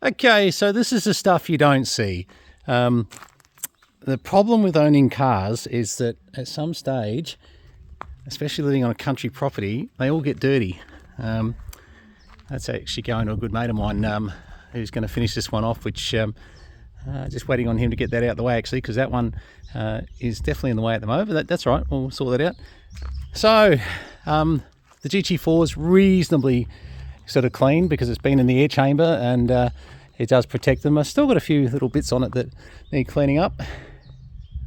Okay, so this is the stuff you don't see. The problem with owning cars is that at some stage, especially living on a country property, they all get dirty. That's actually going to a good mate of mine who's going to finish this one off, which just waiting on him to get that out of the way, actually, because that one is definitely in the way at the moment. But that's right, we'll sort that out. So the GT4 is reasonably sort of clean because it's been in the air chamber, and it does protect them. I've still got a few little bits on it that need cleaning up.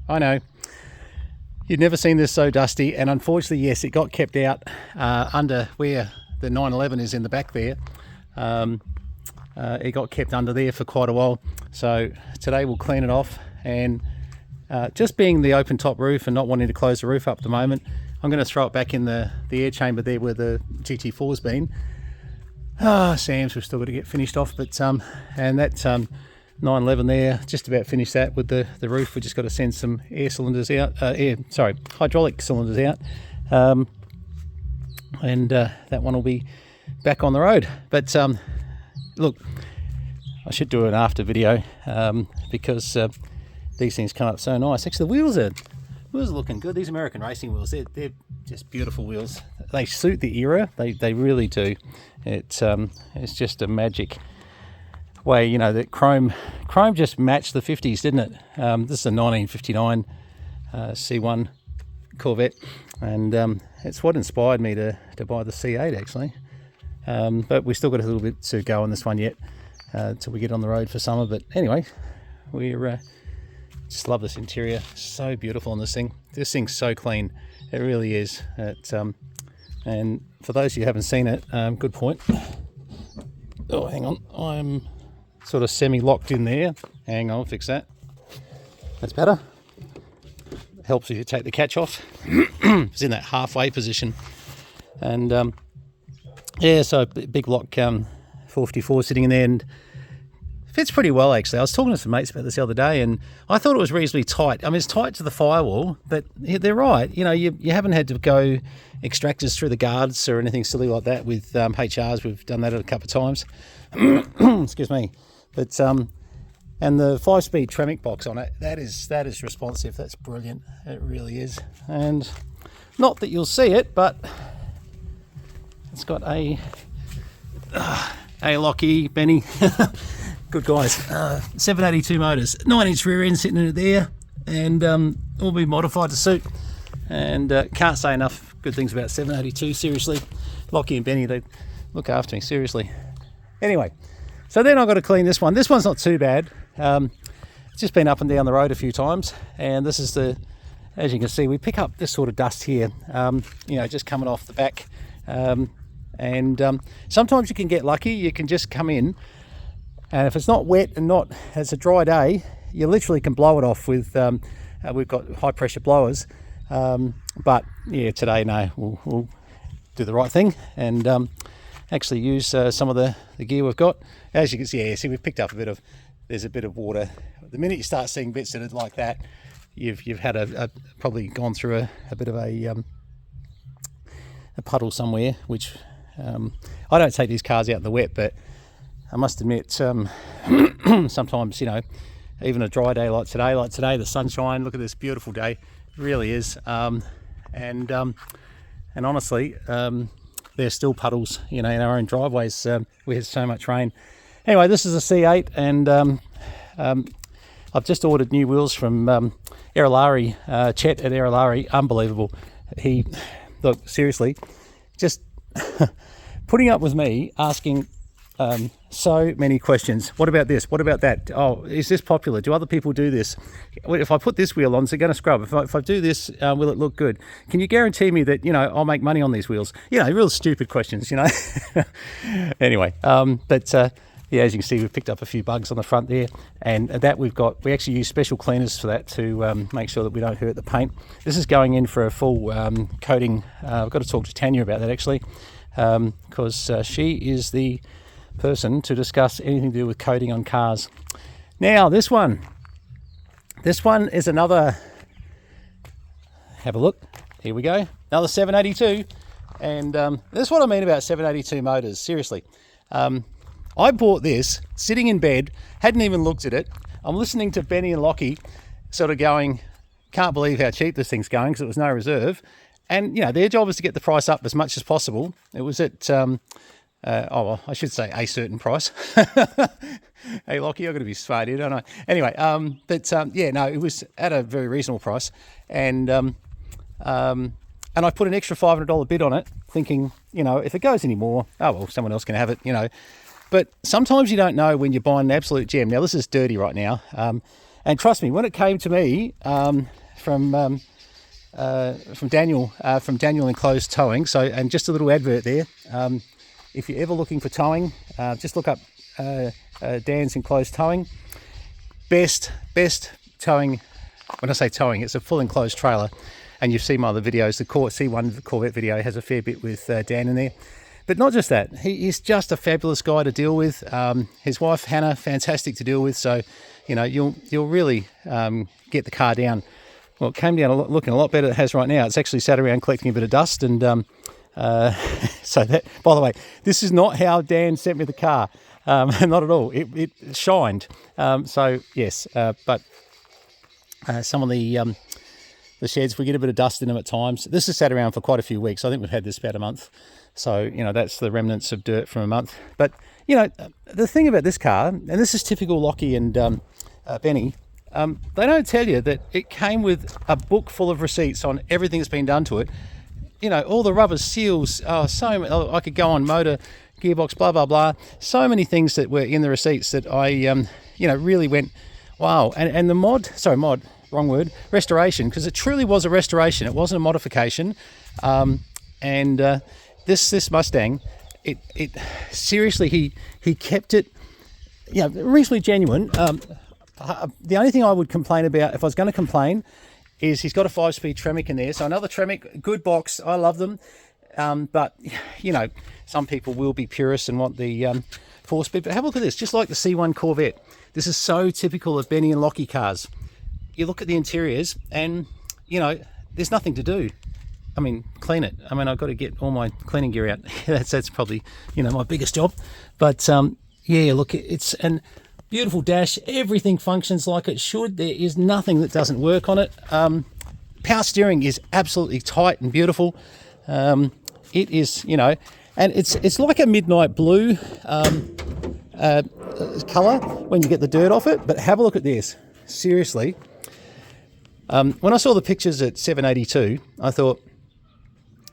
I know, you've never seen this so dusty, and unfortunately, yes, it got kept out under where the 911 is in the back there. It got kept under there for quite a while, so today we'll clean it off. And just being the open top roof and not wanting to close the roof up at the moment, I'm going to throw it back in the air chamber there where the GT4's been. Sam's, we've still got to get finished off, but and that 911 there, just about finished that with the roof. We just got to send some air cylinders out, hydraulic cylinders out, and that one will be back on the road. But look, I should do an after video because these things come up so nice. Actually, the wheels are looking good. These American racing wheels, they're just beautiful wheels. They suit the era. They really do. It's just a magic way, you know, that chrome just matched the 50s, didn't it? This is a 1959 C1 Corvette, and it's what inspired me to buy the C8, actually. But we still got a little bit to go on this one yet till we get on the road for summer. But anyway, we're just love this interior. So beautiful on this thing. This thing's so clean. It really is. And for those of you who haven't seen it, good point. Oh, hang on. I'm sort of semi-locked in there. Hang on, fix that. That's better. Helps if you take the catch off. It's in that halfway position. And yeah, so big lock 454 sitting in there, and fits pretty well, actually. I was talking to some mates about this the other day, and I thought it was reasonably tight. I mean, it's tight to the firewall, but they're right. You know, you haven't had to go extractors through the guards or anything silly like that with HRs. We've done that a couple of times. Excuse me. But and the 5-speed Tramic box on it, that is responsive. That's brilliant. It really is. And not that you'll see it, but it's got a Lockie, Benny. Good guys. 782 motors, 9-inch rear end sitting in it there, and all be modified to suit. And can't say enough good things about 782. Seriously, Lockie and Benny, they look after me, seriously. Anyway, so then I've got to clean this one. This one's not too bad. It's just been up and down the road a few times, and this is as you can see, we pick up this sort of dust here, you know, just coming off the back. And sometimes you can get lucky. You can just come in, and if it's not wet and it's a dry day, you literally can blow it off with we've got high pressure blowers. But yeah, today no, we'll do the right thing and actually use some of the gear we've got. As you can see, yeah, see, we've picked up there's a bit of water. The minute you start seeing bits that are like that, you've had probably gone through a bit of a puddle somewhere, which I don't take these cars out in the wet, but I must admit sometimes, you know, even a dry day like today, the sunshine, look at this beautiful day, it really is. And honestly, there's still puddles, you know, in our own driveways. We had so much rain. Anyway, this is a C8, and I've just ordered new wheels from Aerollari, Chet at Aerollari. Unbelievable. Look, seriously, just putting up with me asking so many questions. What about this? What about that? Oh, is this popular? Do other people do this? If I put this wheel on, is it going to scrub? If I do this, will it look good? Can you guarantee me that, you know, I'll make money on these wheels? You know, real stupid questions, you know. Anyway, yeah, as you can see, we've picked up a few bugs on the front there, and that we actually use special cleaners for that to make sure that we don't hurt the paint. This is going in for a full coating. I've got to talk to Tanya about that, actually, because she is the person to discuss anything to do with coating on cars. Now, this one is another, have a look, here we go, another 782, and this is what I mean about 782 motors, seriously. I bought this sitting in bed, hadn't even looked at it. I'm listening to Benny and Lockie sort of going, can't believe how cheap this thing's going because it was no reserve. And, you know, their job is to get the price up as much as possible. It was at, I should say a certain price. Hey, Lockie, I've got to be smart here, don't I? Anyway, yeah, no, it was at a very reasonable price. And I put an extra $500 bid on it, thinking, you know, if it goes any more, oh, well, someone else can have it, you know. But sometimes you don't know when you're buying an absolute gem. Now, this is dirty right now. And trust me, when it came to me from Daniel Enclosed Towing, so, and just a little advert there, if you're ever looking for towing, just look up Dan's Enclosed Towing. Best towing. When I say towing, it's a full enclosed trailer. And you've seen my other videos. The C1 Corvette video has a fair bit with Dan in there. But not just that, he's just a fabulous guy to deal with. His wife, Hannah, fantastic to deal with. So, you know, you'll really get the car down. Well, it came down looking a lot better than it has right now. It's actually sat around collecting a bit of dust. And so that, by the way, this is not how Dan sent me the car. Not at all. It shined. So, yes, but some of the sheds, we get a bit of dust in them at times. This has sat around for quite a few weeks. I think we've had this about a month. So, you know, that's the remnants of dirt from a month. But, you know, the thing about this car, and this is typical Lockie and Benny, they don't tell you that it came with a book full of receipts on everything that's been done to it. You know, all the rubber seals, I could go on, motor, gearbox, blah, blah, blah. So many things that were in the receipts that I, you know, really went, wow. And the restoration, because it truly was a restoration. It wasn't a modification. This Mustang, it seriously, he kept it, you know, reasonably genuine. The only thing I would complain about, if I was going to complain, is he's got a 5-speed Tremec in there. So another Tremec, good box. I love them. But, you know, some people will be purists and want the 4-speed. But have a look at this, just like the C1 Corvette. This is so typical of Benny and Lockie cars. You look at the interiors and, you know, there's nothing to do. I mean, clean it. I mean, I've got to get all my cleaning gear out. that's probably, you know, my biggest job. But, yeah, look, it's an beautiful dash. Everything functions like it should. There is nothing that doesn't work on it. Power steering is absolutely tight and beautiful. It is, you know, and it's like a midnight blue colour when you get the dirt off it. But have a look at this. Seriously. When I saw the pictures at 782, I thought,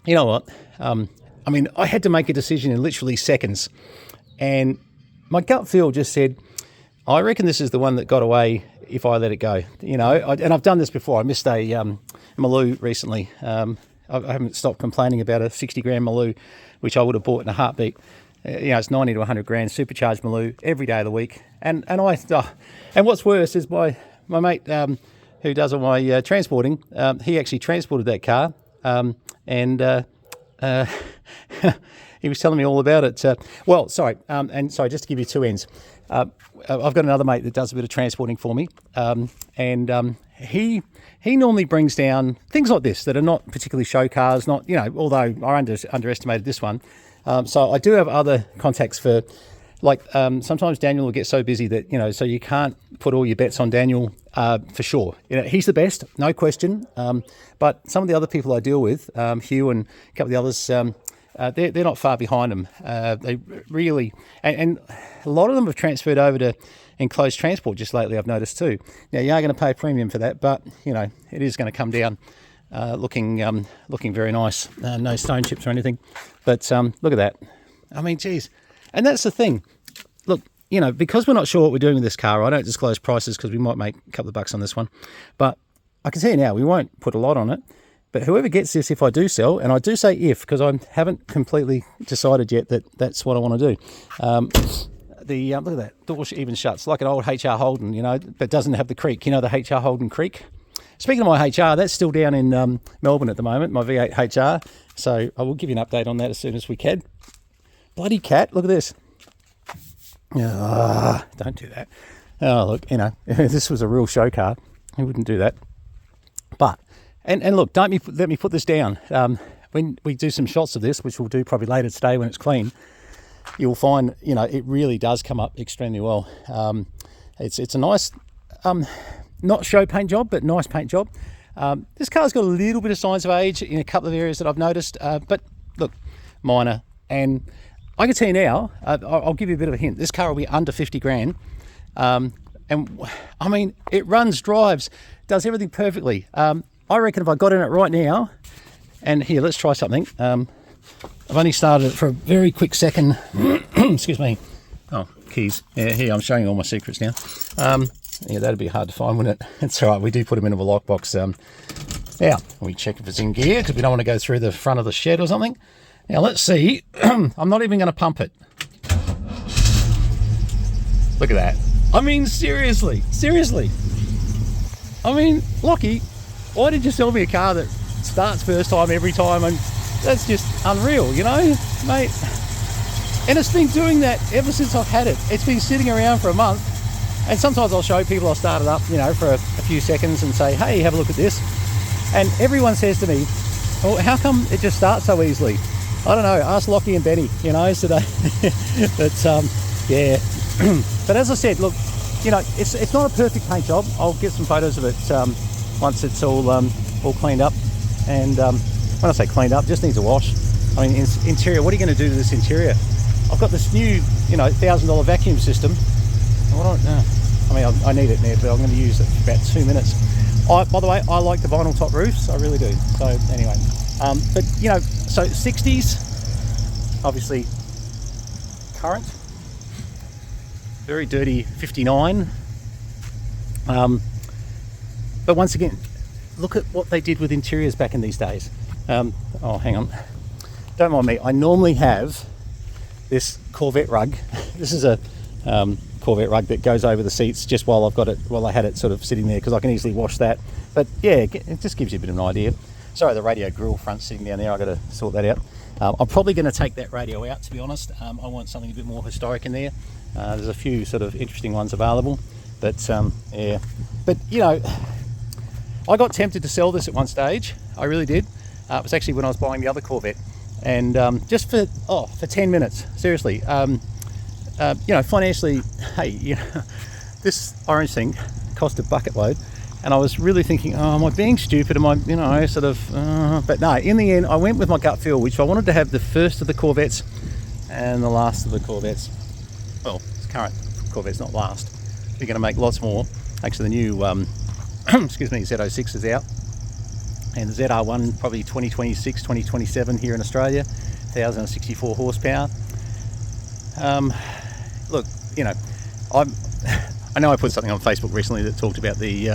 you know what? I mean, I had to make a decision in literally seconds. And my gut feel just said, I reckon this is the one that got away if I let it go. You know, and I've done this before. I missed a Maloo recently. I haven't stopped complaining about a 60-gram Maloo, which I would have bought in a heartbeat. You know, it's 90 to 100 grand supercharged Maloo every day of the week. And what's worse is my mate who does all my transporting, he actually transported that car, and he was telling me all about it. Just to give you two ends, I've got another mate that does a bit of transporting for me, and he normally brings down things like this that are not particularly show cars, not, you know, although I underestimated this one. So I do have other contacts for, like, sometimes Daniel will get so busy that, you know, so you can't put all your bets on Daniel for sure. You know, he's the best, no question. But some of the other people I deal with, Hugh and a couple of the others, they're not far behind them. They really, and a lot of them have transferred over to enclosed transport just lately, I've noticed too. Now, you are going to pay a premium for that, but, you know, it is going to come down looking very nice. No stone chips or anything. But look at that. I mean, geez. And that's the thing. Look, you know, because we're not sure what we're doing with this car, I don't disclose prices because we might make a couple of bucks on this one. But I can tell you now, we won't put a lot on it. But whoever gets this, if I do sell, and I do say if, because I haven't completely decided yet that that's what I want to do. Look at that, door even shuts, like an old HR Holden, you know, but doesn't have the creak. You know, the HR Holden creak. Speaking of my HR, that's still down in Melbourne at the moment, my V8 HR. So I will give you an update on that as soon as we can. Bloody cat, look at this. Don't do that. Oh, look, you know, if this was a real show car, he wouldn't do that. But, and look, let me put this down. When we do some shots of this, which we'll do probably later today when it's clean, you'll find, you know, it really does come up extremely well. It's a nice, not show paint job, but nice paint job. This car's got a little bit of signs of age in a couple of areas that I've noticed, but look, minor. And I can tell you now, I'll give you a bit of a hint. This car will be under 50 grand. And I mean, it runs, drives, does everything perfectly. I reckon if I got in it right now, and here, let's try something. I've only started it for a very quick second. Excuse me. Oh, keys. Yeah, here, I'm showing you all my secrets now. Yeah, that'd be hard to find, wouldn't it? It's all right, we do put them into a lockbox. Now, we check if it's in gear, because we don't want to go through the front of the shed or something. Now, let's see. I'm not even going to pump it. Look at that. I mean, seriously. I mean, Lockie, why did you sell me a car that starts first time every time? And that's just unreal, you know, mate. And it's been doing that ever since I've had it. It's been sitting around for a month. And sometimes I'll show people, I'll start it up, you know, for a few seconds and say, hey, have a look at this. And everyone says to me, well, how come it just starts so easily? I don't know, ask Lockie and Benny, you know, so but yeah. But as I said, look, you know, it's not a perfect paint job. I'll get some photos of it once it's all cleaned up. And when I say cleaned up, just needs a wash. I mean, interior, what are you going to do to this interior? I've got this new, you know, $1,000 vacuum system. I don't know. I mean, I need it now, but I'm going to use it for about 2 minutes. By the way, I like the vinyl top roofs. I really do. So anyway, but you know, so 60s, obviously current, very dirty 59. But once again, look at what they did with interiors back in these days. Oh, hang on. Don't mind me. I normally have this Corvette rug. This is a Corvette rug that goes over the seats just while I've got it, while I had it sort of sitting there, because I can easily wash that. But yeah, it just gives you a bit of an idea. Sorry, the radio grill front sitting down there, I've got to sort that out. I'm probably going to take that radio out, to be honest. I want something a bit more historic in there. There's a few sort of interesting ones available, but yeah. But you know, I got tempted to sell this at one stage. I really did. It was actually when I was buying the other Corvette, and just for 10 minutes, seriously. You know, financially, hey, you know, this orange thing cost a bucket load, and I was really thinking, oh, am I being stupid? Am I, you know, sort of, but no, in the end, I went with my gut feel, which I wanted to have the first of the Corvettes and the last of the Corvettes. Well, it's current Corvette's not last. We're going to make lots more. Actually, the new, excuse me, Z06 is out, and the ZR1 probably 2026, 2027 here in Australia, 1,064 horsepower. Look, you know, I know I put something on Facebook recently that talked about the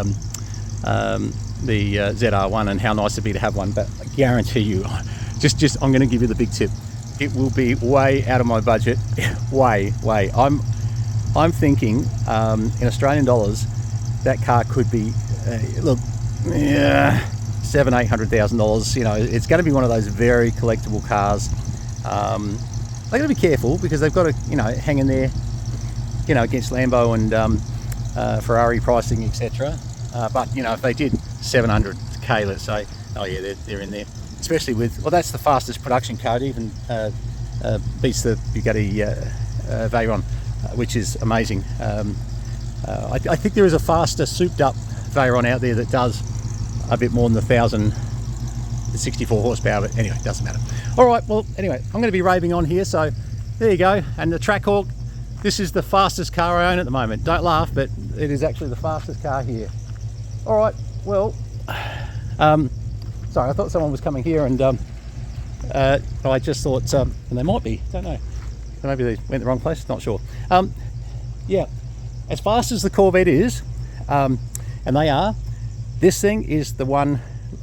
ZR1 and how nice it'd be to have one, but I guarantee you, just I'm going to give you the big tip. It will be way out of my budget, way. I'm thinking in Australian dollars, that car could be, look, yeah, $700,000-800,000. You know, it's going to be one of those very collectible cars. They've got to be careful because they've got to, you know, hang in there, you know, against Lambo and Ferrari pricing, etc. But you know, if they did 700k, let's say, oh yeah, they're in there. Especially with, well, that's the fastest production car. It even beats the Bugatti Veyron, which is amazing. I think there is a faster, souped-up Veyron out there that does a bit more than 1,064 horsepower. But anyway, it doesn't matter. All right, well, anyway, I'm going to be raving on here, so there you go. And the Trackhawk, this is the fastest car I own at the moment. Don't laugh, but it is actually the fastest car here. All right, well, sorry, I thought someone was coming here, and I just thought, and they might be, don't know. Maybe they went the wrong place, not sure. Yeah, as fast as the Corvette is, and they are, this thing is the one.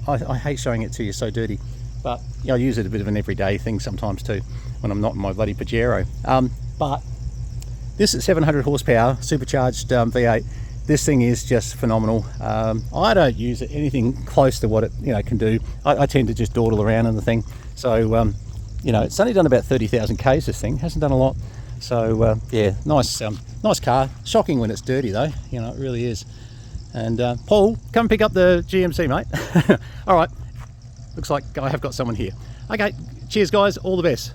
I hate showing it to you, so dirty, but you know, I use it a bit of an everyday thing sometimes too, when I'm not in my bloody Pajero. But this is 700 horsepower, supercharged V8. This thing is just phenomenal. I don't use it anything close to what it, you know, can do. I tend to just dawdle around in the thing. So, you know, it's only done about 30,000 Ks, this thing. Hasn't done a lot. So, yeah, nice car. Shocking when it's dirty, though. You know, it really is. And, Paul, come pick up the GMC, mate. All right. Looks like I have got someone here. Okay, cheers, guys. All the best.